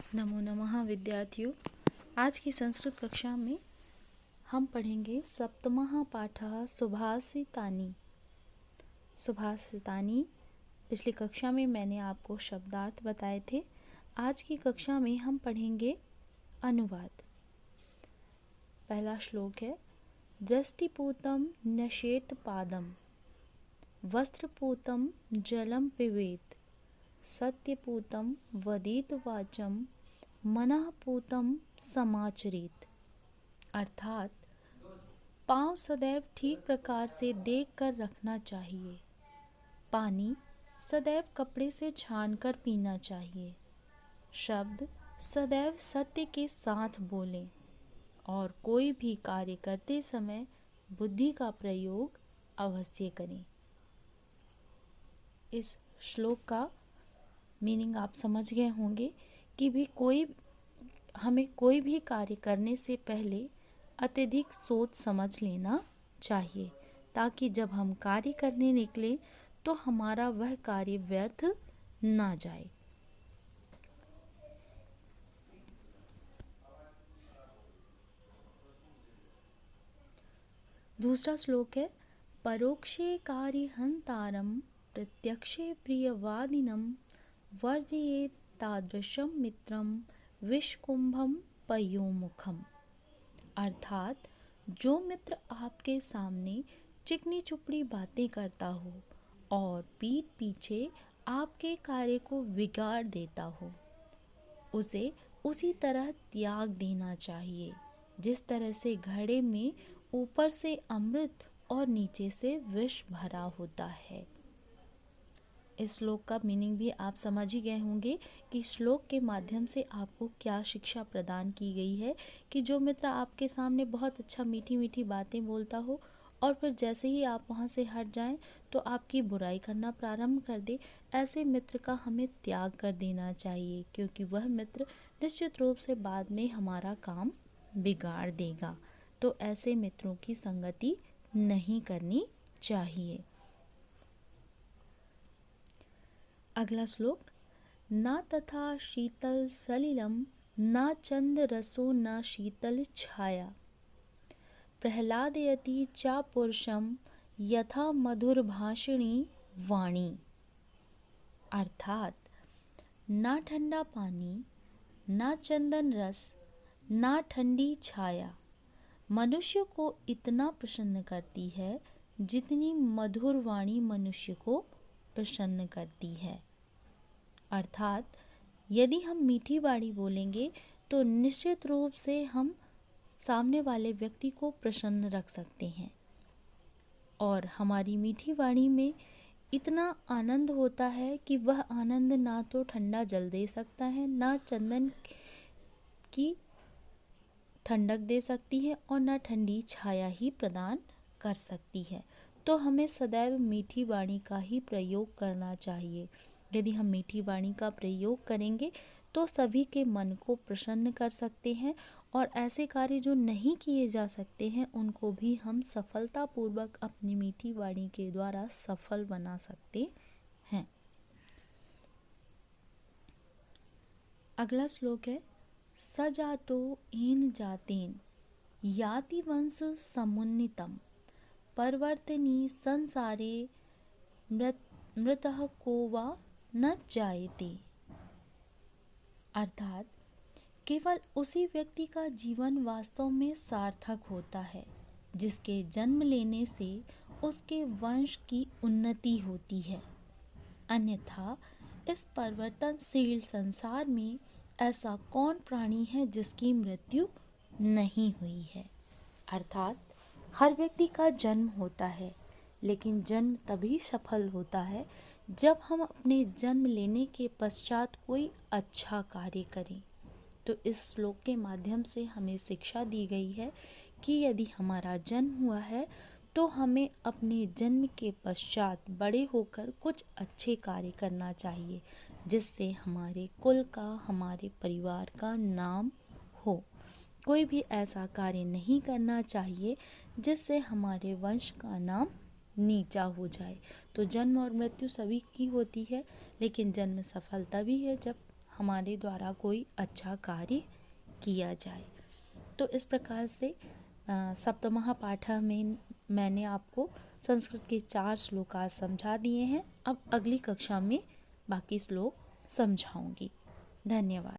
नमो नमः विद्यार्थियों। आज की संस्कृत कक्षा में हम पढ़ेंगे सप्तमः पाठः सुभाषितानि। सुभाषितानि पिछली कक्षा में मैंने आपको शब्दार्थ बताए थे। आज की कक्षा में हम पढ़ेंगे अनुवाद। पहला श्लोक है, दृष्टिपूतं नशेत पादम, वस्त्रपूतं जलम पिबेत, सत्यपूतं वदेत वाचम, मनःपूतं समाचरेत। अर्थात पाँव सदैव ठीक प्रकार से देख कर रखना चाहिए, पानी सदैव कपड़े से छानकर पीना चाहिए, शब्द सदैव सत्य के साथ बोलें और कोई भी कार्य करते समय बुद्धि का प्रयोग अवश्य करें। इस श्लोक का मीनिंग आप समझ गए होंगे कि हमें कोई भी कार्य करने से पहले अत्यधिक सोच समझ लेना चाहिए, ताकि जब हम कार्य करने निकले तो हमारा वह कार्य व्यर्थ ना जाए। दूसरा श्लोक है, परोक्षे कार्यहंतारं प्रत्यक्षे प्रियवादिनं वर्जयेत् तादृशं मित्रं विषकुंभम पयोमुखम। अर्थात जो मित्र आपके सामने चिकनी चुपड़ी बातें करता हो और पीठ पीछे आपके कार्य को बिगाड़ देता हो, उसे उसी तरह त्याग देना चाहिए जिस तरह से घड़े में ऊपर से अमृत और नीचे से विष भरा होता है। इस श्लोक का मीनिंग भी आप समझ ही गए होंगे कि श्लोक के माध्यम से आपको क्या शिक्षा प्रदान की गई है कि जो मित्र आपके सामने बहुत अच्छा मीठी मीठी बातें बोलता हो और फिर जैसे ही आप वहाँ से हट जाएं तो आपकी बुराई करना प्रारंभ कर दे, ऐसे मित्र का हमें त्याग कर देना चाहिए, क्योंकि वह मित्र निश्चित रूप से बाद में हमारा काम बिगाड़ देगा। तो ऐसे मित्रों की संगति नहीं करनी चाहिए। अगला श्लोक, न तथा शीतल सलिलम न चंद रसो न शीतल छाया, प्रहलादयति च पुरुषम यथा मधुर भाषिणी वाणी। अर्थात ना ठंडा पानी, ना चंदन रस, ना ठंडी छाया मनुष्य को इतना प्रसन्न करती है जितनी मधुर वाणी मनुष्य को प्रसन्न करती है। अर्थात यदि हम मीठी वाणी बोलेंगे तो निश्चित रूप से हम सामने वाले व्यक्ति को प्रसन्न रख सकते हैं, और हमारी मीठी वाणी में इतना आनंद होता है कि वह आनंद ना तो ठंडा जल दे सकता है, ना चंदन की ठंडक दे सकती है और ना ठंडी छाया ही प्रदान कर सकती है। तो हमें सदैव मीठी वाणी का ही प्रयोग करना चाहिए। यदि हम मीठी वाणी का प्रयोग करेंगे तो सभी के मन को प्रसन्न कर सकते हैं, और ऐसे कार्य जो नहीं किए जा सकते हैं उनको भी हम सफलतापूर्वक अपनी मीठी वाणी के द्वारा सफल बना सकते हैं। अगला श्लोक है, सजातो येन जातेन याति वंश समुन्नितम, परवर्तिनी संसारे मृतः को वा न जायते। अर्थात केवल उसी व्यक्ति का जीवन वास्तव में सार्थक होता है जिसके जन्म लेने से उसके वंश की उन्नति होती है, अन्यथा इस परिवर्तनशील संसार में ऐसा कौन प्राणी है जिसकी मृत्यु नहीं हुई है। अर्थात हर व्यक्ति का जन्म होता है, लेकिन जन्म तभी सफल होता है जब हम अपने जन्म लेने के पश्चात कोई अच्छा कार्य करें। तो इस श्लोक के माध्यम से हमें शिक्षा दी गई है कि यदि हमारा जन्म हुआ है तो हमें अपने जन्म के पश्चात बड़े होकर कुछ अच्छे कार्य करना चाहिए, जिससे हमारे कुल का, हमारे परिवार का नाम हो। कोई भी ऐसा कार्य नहीं करना चाहिए जिससे हमारे वंश का नाम नीचा हो जाए। तो जन्म और मृत्यु सभी की होती है, लेकिन जन्म सफल तभी है जब हमारे द्वारा कोई अच्छा कार्य किया जाए। तो इस प्रकार से सप्तमः पाठः में मैंने आपको संस्कृत के 4 श्लोक आज समझा दिए हैं। अब अगली कक्षा में बाकी श्लोक समझाऊंगी। धन्यवाद।